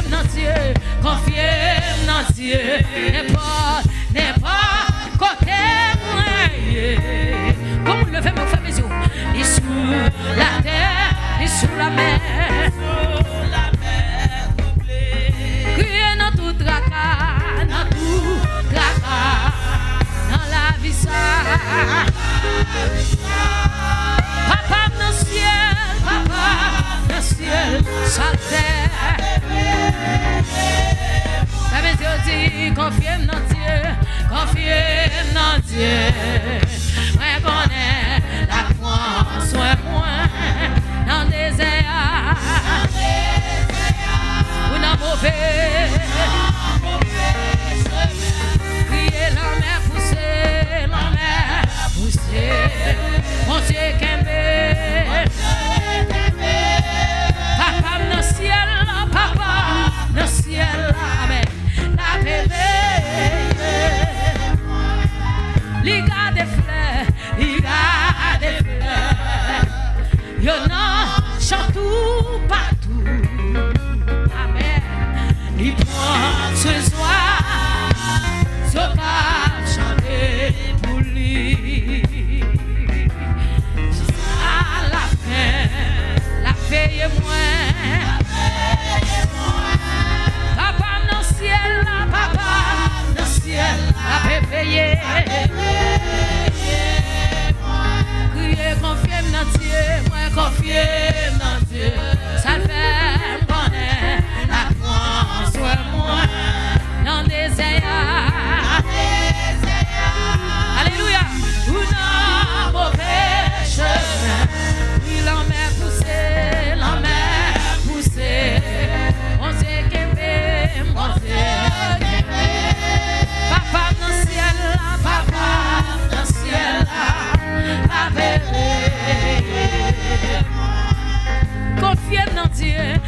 dans Dieu, confiez dans Dieu, n'est pas côté moi. Comme le fait mon frère Bézou, il sous la terre, il sous la mer. Criez dans tout tracas, dans la vie ça. Papa dans le ciel, sa terre. Ça veut dire confiez dans Dieu, confiez dans Dieu. Moi connais la foi, soin moins dans le désert. Ou dans mauvais. Criez la mer poussée, mon Dieu qu'aimé. Papa dans le ciel, amen. La bébé, liga des fleurs, y'en a chantou partout, amen. Il prend ce soir, ce pas chanter pour lui. À la fin, la veille est moins. Papa dans le ciel, la veille. Criez, confiez dans Dieu, moi confiez dans Dieu. Ça le fait me connaître, la foi soit moi dans le désert. Alléluia. Ou dans mauvais chemin, oui l'emmène pousser, on sait qu'aimer, Papa dans le ciel, la bébé. Confiez dans Dieu,